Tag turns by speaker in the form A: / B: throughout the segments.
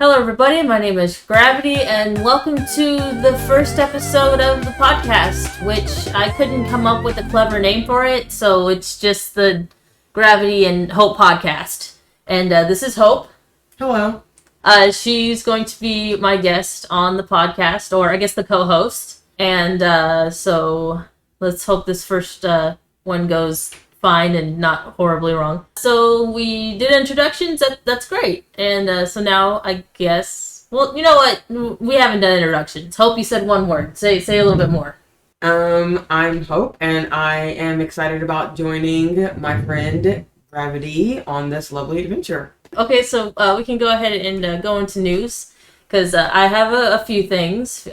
A: Hello everybody, my name is Gravity, and welcome to the first episode of the podcast, which I couldn't come up with a clever name for it, so it's just the Gravity and Hope podcast. And this is Hope.
B: Hello.
A: She's going to be my guest on the podcast, or I guess the co-host. And so let's hope this first one goes fine and not horribly wrong. So we did introductions. That's great. And so now I guess, well, you know what? We haven't done introductions. Hope, you said one word. Say a little bit more.
B: I'm Hope, and I am excited about joining my friend Gravity on this lovely adventure.
A: Okay, so we can go ahead and go into news, because I have a few news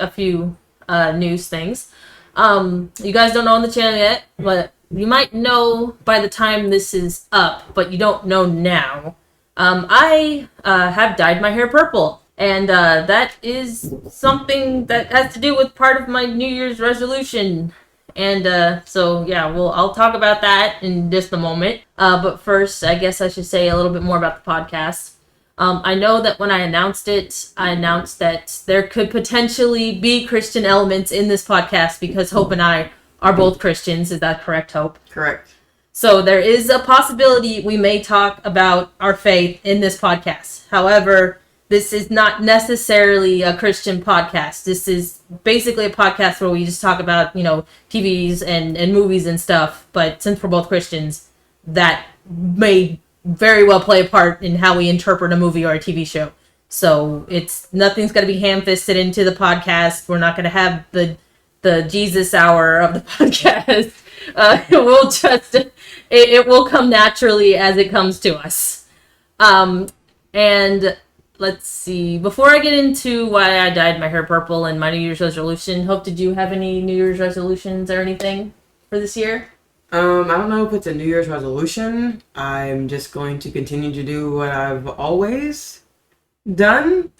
A: things. You guys don't know on the channel yet, but you might know by the time this is up, but you don't know now. I have dyed my hair purple, and that is something that has to do with part of my New Year's resolution. And so yeah, I'll talk about that in just a moment. But first, I guess I should say a little bit more about the podcast. I know that when I announced that there could potentially be Christian elements in this podcast because Hope and I are both Christians. Is that correct, Hope?
B: Correct.
A: So there is a possibility we may talk about our faith in this podcast. However, this is not necessarily a Christian podcast. This is basically a podcast where we just talk about, TVs and movies and stuff. But since we're both Christians, that may very well play a part in how we interpret a movie or a TV show. So nothing's going to be ham-fisted into the podcast. We're not going to have the Jesus hour of the podcast. It will come naturally as it comes to us. And let's see. Before I get into why I dyed my hair purple and my New Year's resolution, Hope, did you have any New Year's resolutions or anything for this year?
B: I don't know if it's a New Year's resolution. I'm just going to continue to do what I've always done.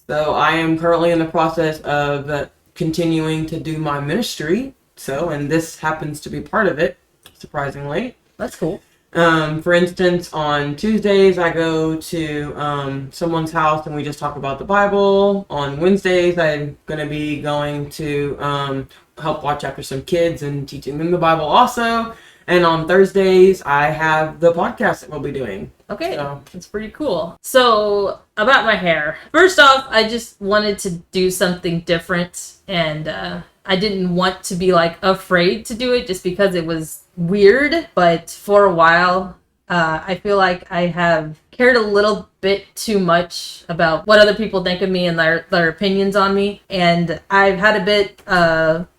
B: So I am currently in the process of continuing to do my ministry. And this happens to be part of it, surprisingly.
A: That's cool.
B: For instance, on Tuesdays, I go to someone's house and we just talk about the Bible. On Wednesdays, I'm going to be going to help watch after some kids and teaching them the Bible also. And on Thursdays, I have the podcast that we'll be doing.
A: Okay, that's pretty cool. So, about my hair. First off, I just wanted to do something different, and I didn't want to be, afraid to do it just because it was weird. But for a while, I feel like I have cared a little bit too much about what other people think of me and their opinions on me. And I've had a bit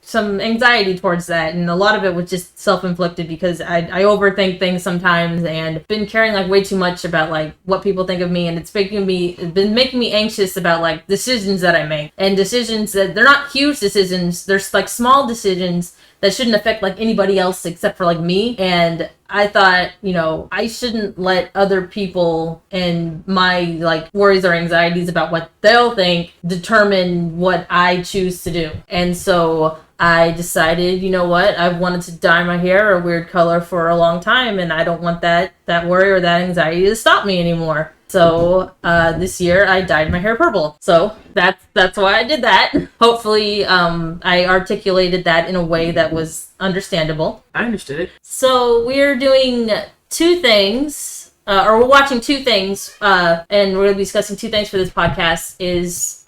A: some anxiety towards that, and a lot of it was just self-inflicted because I overthink things sometimes and been caring way too much about what people think of me, and it's been making me anxious about decisions that I make, and decisions that they're not huge decisions, they're small decisions that shouldn't affect anybody else except for me. And I thought, I shouldn't let other people and my worries or anxieties about what they'll think determine what I choose to do. And so I decided, you know what, I've wanted to dye my hair a weird color for a long time, and I don't want that worry or that anxiety to stop me anymore. So this year I dyed my hair purple. So that's why I did that. Hopefully I articulated that in a way that was understandable.
B: I understood it.
A: So we're doing two things, or we're watching two things, and we're going to be discussing two things for this podcast.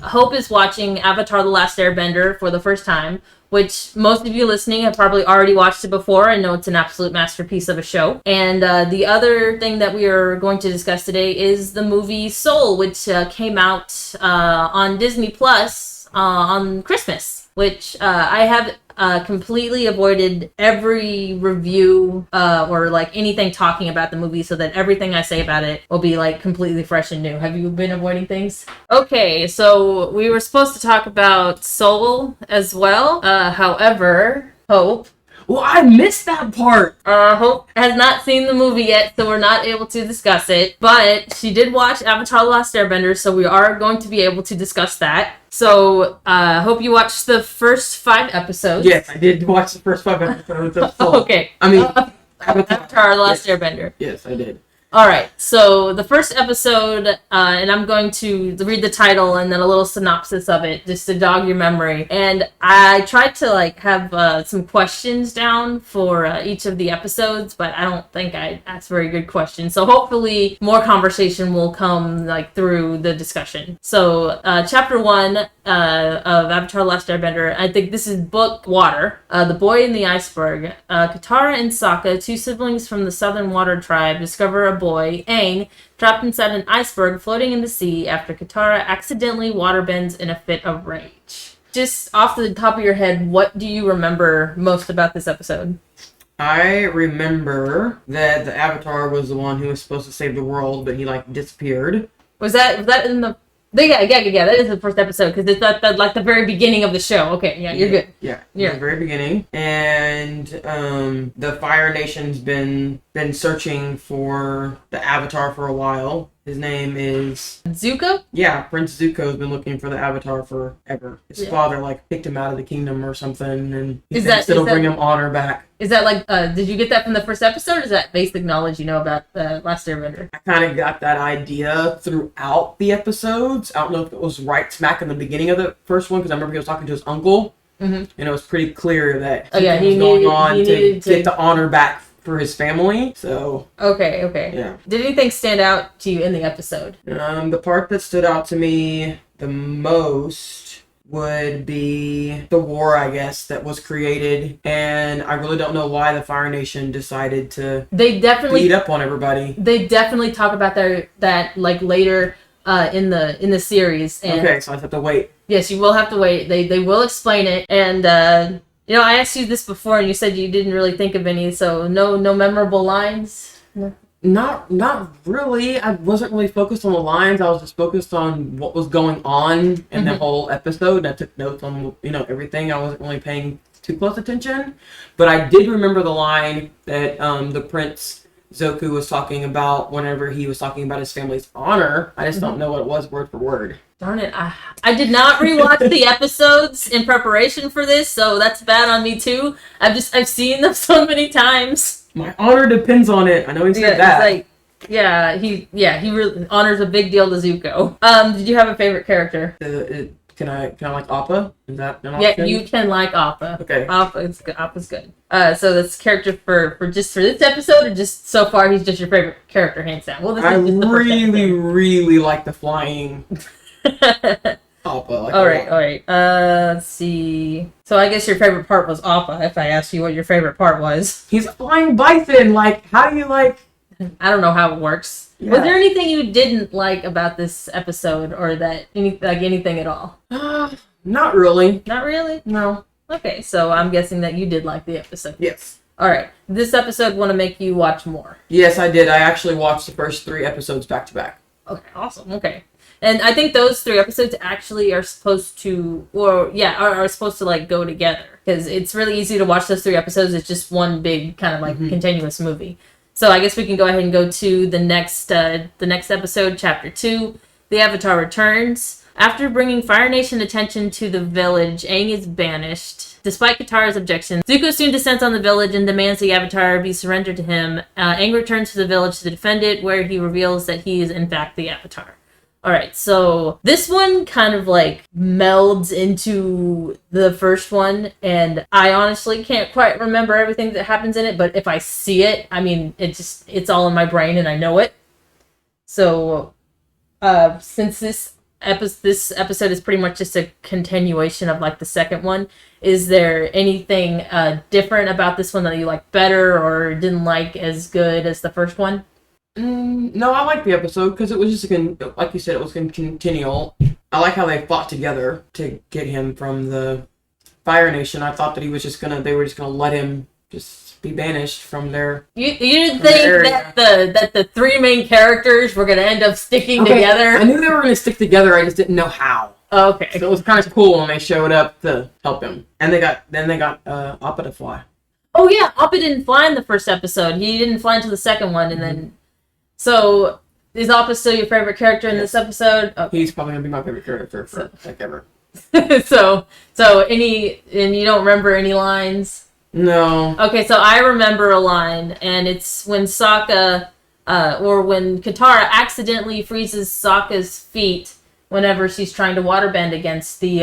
A: Hope is watching Avatar: The Last Airbender for the first time, which most of you listening have probably already watched it before and know it's an absolute masterpiece of a show. And the other thing that we are going to discuss today is the movie Soul, which came out on Disney Plus on Christmas, which I have completely avoided every review or anything talking about the movie so that everything I say about it will be completely fresh and new. Have you been avoiding things? Okay, so we were supposed to talk about Soul as well. However, Hope.
B: Well, I missed that part.
A: Hope has not seen the movie yet, so we're not able to discuss it. But she did watch Avatar: The Last Airbender, so we are going to be able to discuss that. So, hope you watched the first 5 episodes.
B: Yes, I did watch the first 5 episodes of Soul.
A: Okay.
B: I mean,
A: Avatar: The Last Airbender.
B: Yes, I did.
A: All right, so the first episode, and I'm going to read the title and then a little synopsis of it, just to jog your memory. And I tried to have some questions down for each of the episodes, but I don't think I asked very good questions. So hopefully more conversation will come through the discussion. So chapter 1 of Avatar: Last Airbender. I think this is book Water. The Boy in the Iceberg. Katara and Sokka, two siblings from the Southern Water Tribe, discover a boy, Aang, trapped inside an iceberg floating in the sea after Katara accidentally waterbends in a fit of rage. Just off the top of your head, what do you remember most about this episode?
B: I remember that the Avatar was the one who was supposed to save the world, but he disappeared.
A: Was that in the... Yeah, that is the first episode, because it's at the very beginning of the show. Okay, yeah, you're good.
B: Yeah, the very beginning. And the Fire Nation's been searching for the Avatar for a while. His name is...
A: Zuko?
B: Yeah, Prince Zuko's been looking for the Avatar forever. His father, picked him out of the kingdom or something, and he said it'll bring him honor back.
A: Is that did you get that from the first episode, or is that basic knowledge you know about the Last Airbender?
B: I kind of got that idea throughout the episodes. I don't know if it was right smack in the beginning of the first one, because I remember he was talking to his uncle, and it was pretty clear that he was going on to get the honor back for his family. So
A: okay.
B: Yeah.
A: Did anything stand out to you in the episode?
B: The part that stood out to me the most would be the war, I guess, that was created, and I really don't know why the Fire Nation decided to beat up on everybody.
A: They definitely talk about that later in the series. And
B: okay, so I have to wait.
A: Yes, you will have to wait. They will explain it, and I asked you this before, and you said you didn't really think of any, so no memorable lines? No.
B: Not really. I wasn't really focused on the lines. I was just focused on what was going on in the whole episode. I took notes on, everything. I wasn't really paying too close attention. But I did remember the line that the Prince Zoku was talking about whenever he was talking about his family's honor. I just don't know what it was word for word.
A: Darn it. I did not rewatch the episodes in preparation for this, so that's bad on me too. I've seen them so many times.
B: My honor depends on it. I know he said that.
A: He really honors a big deal to Zuko. Did you have a favorite character?
B: Can I like Appa? Is that an option?
A: Yeah, you can like Appa.
B: Okay.
A: Appa's good. So this character for this episode, or just so far he's just your favorite character, hands down? Well,
B: I really like the flying Appa.
A: All right. Let's see. So I guess your favorite part was Appa, if I asked you what your favorite part was.
B: He's a flying bison. How do you
A: I don't know how it works. Yeah. Was there anything you didn't like about this episode, or anything at all?
B: Not really.
A: Not really?
B: No.
A: Okay, so I'm guessing that you did like the episode.
B: Yes.
A: All right. This episode want to make you watch more?
B: Yes, I did. I actually watched the first 3 episodes back to back.
A: Okay, awesome. Okay. And I think those 3 episodes actually are supposed to, are supposed to go together, because it's really easy to watch those 3 episodes. It's just one big kind of continuous movie. So I guess we can go ahead and go to the next episode, chapter 2. The Avatar returns. After bringing Fire Nation attention to the village, Aang is banished. Despite Katara's objections, Zuko soon descends on the village and demands the Avatar be surrendered to him. Aang returns to the village to defend it, where he reveals that he is in fact the Avatar. Alright, so this one kind of melds into the first one, and I honestly can't quite remember everything that happens in it, but if I see it, it's all in my brain and I know it. So, since this episode is pretty much just a continuation of the second one, is there anything different about this one that you like better or didn't like as good as the first one?
B: No, I like the episode because it was just like you said, it was continual. I like how they fought together to get him from the Fire Nation. I thought that they were just gonna let him just be banished from their. You
A: didn't think that the 3 main characters were gonna end up sticking together?
B: I knew they were gonna stick together. I just didn't know how.
A: Okay.
B: So it was kind of cool when they showed up to help him, and they got Appa to fly.
A: Oh yeah, Appa didn't fly in the first episode. He didn't fly until the second one, and then. So, is Appa still your favorite character in this episode? Okay.
B: He's probably going to be my favorite character ever.
A: so and you don't remember any lines?
B: No.
A: Okay, so I remember a line, and it's when Sokka Or when Katara accidentally freezes Sokka's feet whenever she's trying to waterbend against the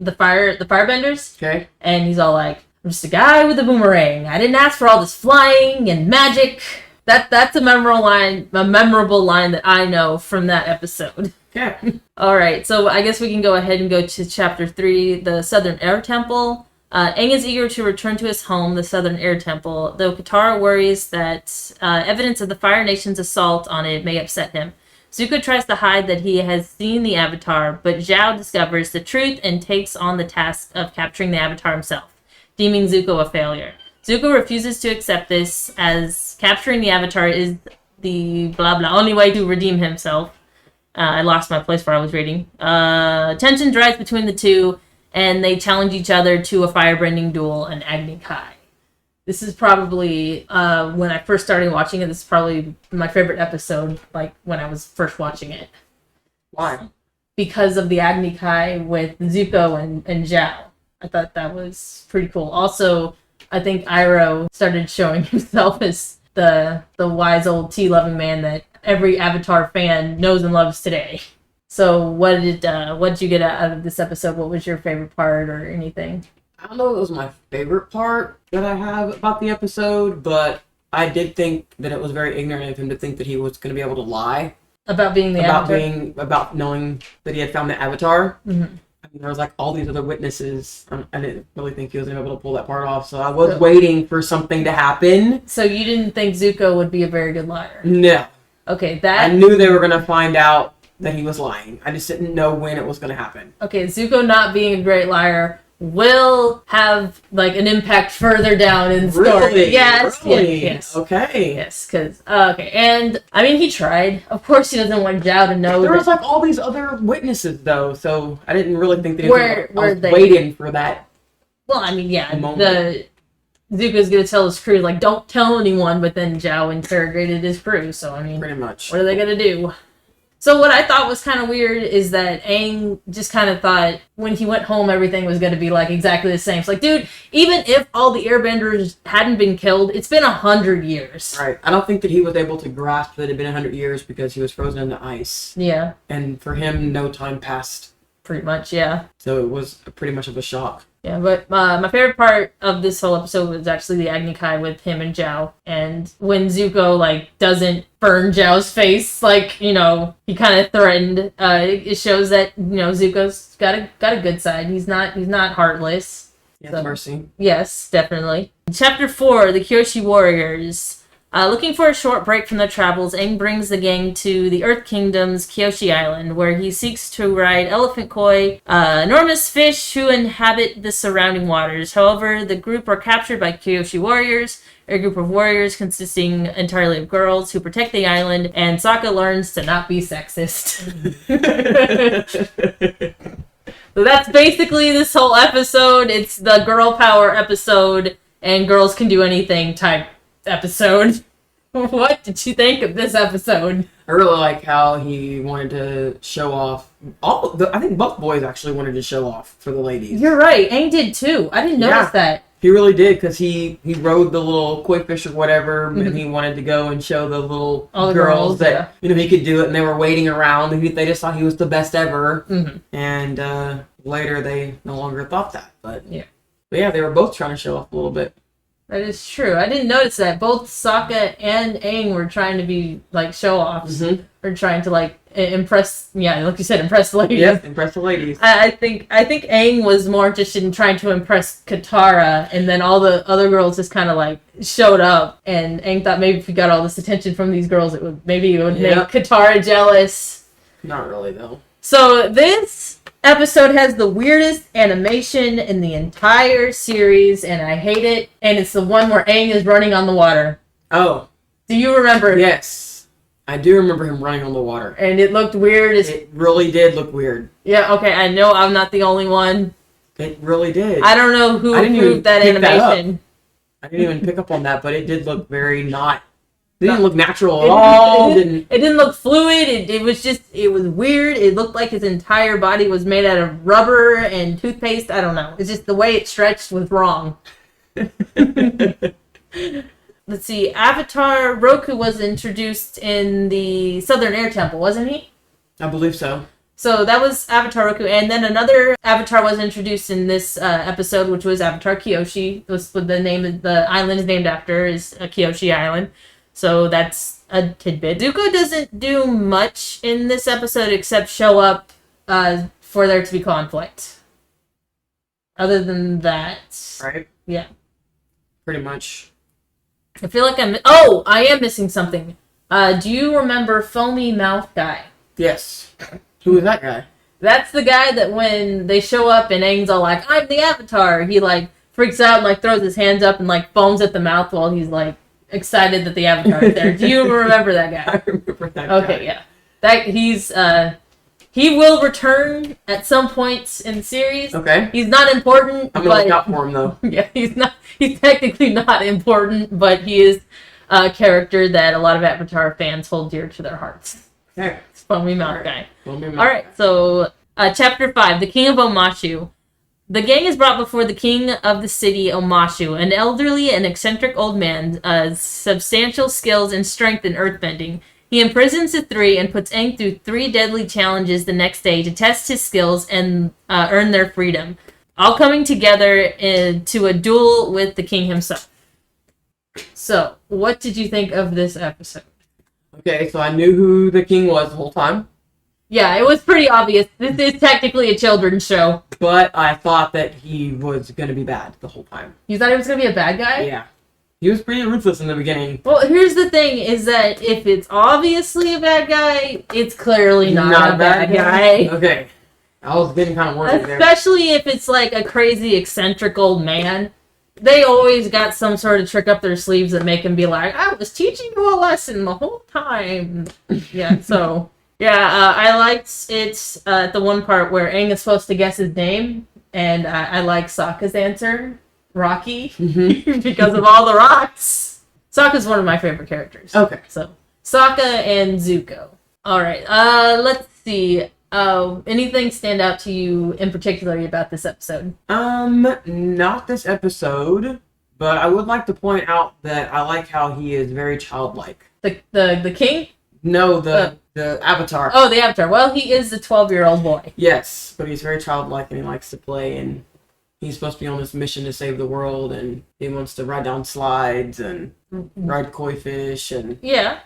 A: firebenders.
B: Okay.
A: And he's all like, I'm just a guy with a boomerang. I didn't ask for all this flying and magic. That's a memorable line that I know from that episode.
B: Yeah.
A: All right, so I guess we can go ahead and go to Chapter 3, the Southern Air Temple. Aang is eager to return to his home, the Southern Air Temple, though Katara worries that evidence of the Fire Nation's assault on it may upset him. Zuko tries to hide that he has seen the Avatar, but Zhao discovers the truth and takes on the task of capturing the Avatar himself, deeming Zuko a failure. Zuko refuses to accept this, as capturing the Avatar is the only way to redeem himself. I lost my place where I was reading. Tension drives between the two, and they challenge each other to a firebending duel in Agni Kai. This is probably, when I first started watching it, this is probably my favorite episode, like, when I was first watching it.
B: Why?
A: Because of the Agni Kai with Zuko and Zhao. I thought that was pretty cool. Also, I think Iroh started showing himself as the wise old tea-loving man that every Avatar fan knows and loves today. So what did you get out of this episode? What was your favorite part or anything?
B: I don't know if it was my favorite part that I have about the episode, but I did think that it was very ignorant of him to think that he was going to be able to lie.
A: About being the Avatar?
B: About knowing that he had found the Avatar.
A: Mm-hmm.
B: I mean, there was like all these other witnesses. I didn't really think he was going to be able to pull that part off, so I was waiting for something to happen.
A: So you didn't think Zuko would be a very good liar?
B: No.
A: Okay,
B: I knew they were going to find out that he was lying. I just didn't know when it was going to happen.
A: Okay, Zuko not being a great liar will have like an impact further down in the story.
B: Really?
A: Yes,
B: really?
A: Yes.
B: Okay.
A: Yes, because okay, and I mean he tried. Of course, he doesn't want Zhao to know.
B: There was like all these other witnesses though, so I didn't really think that he was waiting for that.
A: Well, I mean, yeah,
B: moment.
A: Zuko's gonna tell his crew like, don't tell anyone, but then Zhao interrogated his crew. So I mean,
B: pretty much.
A: What are they gonna do? So what I thought was kind of weird is that Aang just kind of thought when he went home everything was going to be like exactly the same. It's like, dude, even if all the airbenders hadn't been killed, it's been 100 years.
B: Right. I don't think that he was able to grasp that it had been 100 years because he was frozen in the ice.
A: Yeah.
B: And for him, no time passed.
A: Pretty much, yeah.
B: So it was pretty much of a shock.
A: Yeah, but my favorite part of this whole episode was actually the Agni Kai with him and Zhao. And when Zuko, like, doesn't burn Zhao's face, like, you know, he kind of threatened, it shows that, you know, Zuko's got a good side. He's not heartless.
B: He has mercy.
A: Yes, definitely. Chapter 4, the Kyoshi Warriors. Looking for a short break from their travels, Aang brings the gang to the Earth Kingdom's Kyoshi Island, where he seeks to ride elephant koi, enormous fish who inhabit the surrounding waters. However, the group are captured by Kyoshi warriors, a group of warriors consisting entirely of girls who protect the island, and Sokka learns to not be sexist. So that's basically this whole episode. It's the girl power episode, and girls can do anything type episode. What did you think of this episode?
B: I really like how he wanted to show off. I think both boys actually wanted to show off for the ladies.
A: You're right. Aang did too. I didn't notice that.
B: He really did, because he rode the little koi fish or whatever, and he wanted to go and show the little girls that you know he could do it, and they were waiting around, and they just thought he was the best ever. Mm-hmm. And later they no longer thought that, but yeah, they were both trying to show off a little bit.
A: That is true. I didn't notice that. Both Sokka and Aang were trying to be, like, show-offs. Mm-hmm. Or trying to, like, impress, like you said, impress the ladies.
B: Yes, impress the ladies.
A: I think Aang was more interested in trying to impress Katara, and then all the other girls just kind of, like, showed up. And Aang thought maybe if he got all this attention from these girls, it would make Katara jealous.
B: Not really, though.
A: So this episode has the weirdest animation in the entire series, and I hate it. And it's the one where Aang is running on the water.
B: Oh.
A: Do you remember?
B: Yes. I do remember him running on the water.
A: And it looked weird.
B: It really did look weird.
A: Yeah, okay, I know I'm not the only one.
B: It really did.
A: I don't know who approved that animation.
B: I didn't even pick up on that, but it did look very not... It didn't look natural at all.
A: It didn't look fluid. It was weird. It looked like his entire body was made out of rubber and toothpaste. I don't know. It's just the way it stretched was wrong. let's see, Avatar Roku was introduced in the Southern Air Temple, wasn't he?
B: I believe so.
A: So that was Avatar Roku, and then another Avatar was introduced in this episode, which was Avatar Kyoshi. Was what the name of the island is named after, is Kyoshi Island. So that's a tidbit. Zuko doesn't do much in this episode except show up for there to be conflict. Other than that,
B: Right?
A: yeah.
B: Pretty much.
A: I feel like I am missing something. Do you remember Foamy Mouth Guy?
B: Yes. Who is that guy?
A: That's the guy that when they show up and Aang's all like, I'm the Avatar, he like freaks out and like throws his hands up and like foams at the mouth while he's like excited that the Avatar is there. Do you remember that guy?
B: I remember that guy.
A: Okay, yeah. That he will return at some points in the series.
B: Okay.
A: He's not important.
B: I'm gonna look out for him though.
A: Yeah, he's technically not important, but he is a character that a lot of Avatar fans hold dear to their hearts.
B: Okay.
A: Foamy Mouth Guy.
B: Foamy Mouth
A: Alright, so Chapter 5, The King of Omashu. The gang is brought before the king of the city, Omashu, an elderly and eccentric old man, substantial skills and strength in earthbending. He imprisons the three and puts Aang through 3 deadly challenges the next day to test his skills and earn their freedom, all coming together to a duel with the king himself. So, what did you think of this episode?
B: Okay, so I knew who the king was the whole time.
A: Yeah, it was pretty obvious. This is technically a children's show.
B: But I thought that he was going to be bad the whole time.
A: You thought he was going to be a bad guy?
B: Yeah. He was pretty ruthless in the beginning.
A: Well, here's the thing, is that if it's obviously a bad guy, it's clearly not a bad guy.
B: Okay. I was getting kind of worried there.
A: Especially if it's like a crazy, eccentric old man. They always got some sort of trick up their sleeves that make him be like, I was teaching you a lesson the whole time. Yeah, so... Yeah, I liked it the one part where Aang is supposed to guess his name, and I like Sokka's answer, Rocky, because of all the rocks. Sokka's one of my favorite characters.
B: Okay.
A: So, Sokka and Zuko. Alright, let's see. Anything stand out to you in particular about this episode?
B: Not this episode, but I would like to point out that I like how he is very childlike.
A: The king?
B: No, the Avatar.
A: Oh, the Avatar. Well, he is a 12-year-old boy.
B: Yes, but he's very childlike and he likes to play, and he's supposed to be on this mission to save the world, and he wants to ride down slides and ride koi fish and
A: Yeah.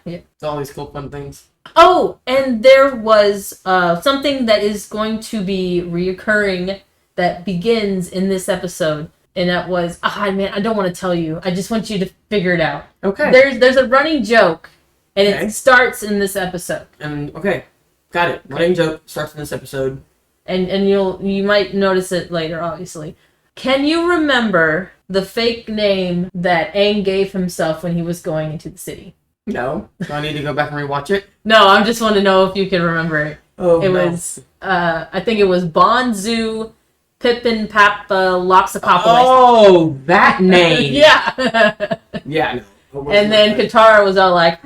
B: all these cool fun things.
A: Oh, and there was something that is going to be reoccurring that begins in this episode, and that was, man, I don't want to tell you. I just want you to figure it out.
B: Okay.
A: There's a running joke. And it starts in this episode.
B: And okay, got it. Running joke starts in this episode.
A: And you might notice it later, obviously. Can you remember the fake name that Aang gave himself when he was going into the city?
B: No. Do I need to go back and rewatch it?
A: No, I just want to know if you can remember it.
B: Oh,
A: it was I think it was Bonzu Pippin Papa Loxacopolis.
B: Oh, that name.
A: Yeah.
B: Yeah. No.
A: And then Katara was all like,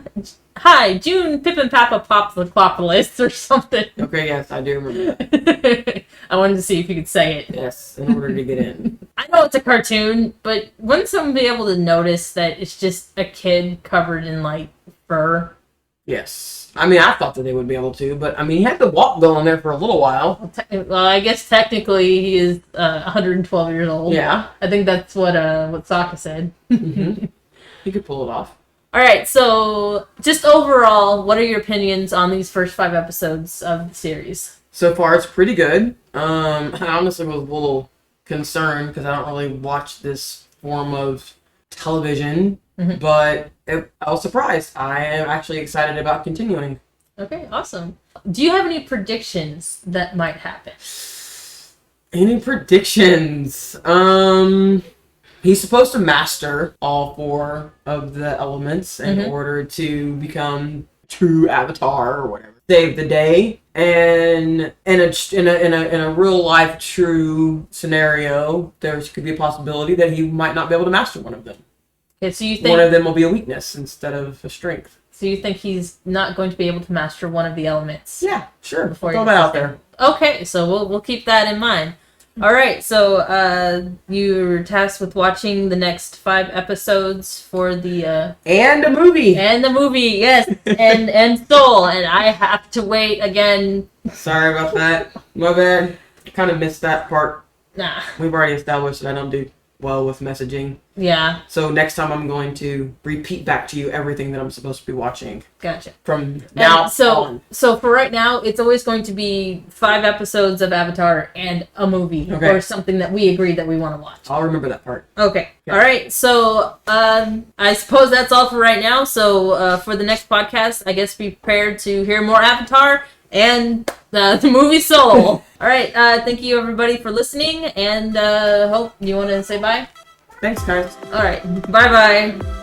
A: hi, June Pippin Papa Poplopolis or something.
B: Okay, yes, I do remember that.
A: I wanted to see if you could say it.
B: Yes, in order to get in.
A: I know it's a cartoon, but wouldn't someone be able to notice that it's just a kid covered in, like, fur?
B: Yes. I mean, I thought that they would be able to, but, I mean, he had the walk going there for a little while.
A: Well, I guess technically he is 112 years old.
B: Yeah.
A: I think that's what Sokka said.
B: Mm-hmm. He could pull it off.
A: Alright, so just overall, what are your opinions on these first 5 episodes of the series?
B: So far, it's pretty good. I honestly was a little concerned because I don't really watch this form of television, but I was surprised. I am actually excited about continuing.
A: Okay, awesome. Do you have any predictions that might happen?
B: Any predictions? He's supposed to master all 4 of the elements in order to become true Avatar or whatever. Save the day, and in a real life true scenario, there could be a possibility that he might not be able to master one of them.
A: Okay, so you think
B: one of them will be a weakness instead of a strength.
A: So you think he's not going to be able to master one of the elements?
B: Yeah, sure.
A: Before
B: throw that out there.
A: Okay, so we'll keep that in mind. All right, so you're tasked with watching the next 5 episodes for the
B: and a movie.
A: Yes, and Soul, and I have to wait again.
B: Sorry about that. My bad. Kind of missed that part.
A: Nah.
B: We've already established that I don't do well with messaging.
A: Yeah.
B: So next time I'm going to repeat back to you everything that I'm supposed to be watching.
A: Gotcha.
B: From now on.
A: So for right now, it's always going to be 5 episodes of Avatar and a movie or something that we agreed that we want to watch.
B: I'll remember that part.
A: Okay. All right. So I suppose that's all for right now. So for the next podcast, I guess be prepared to hear more Avatar and the movie Soul. All right. Thank you everybody for listening, and hope you want to say bye.
B: Thanks, guys.
A: All right. Bye-bye.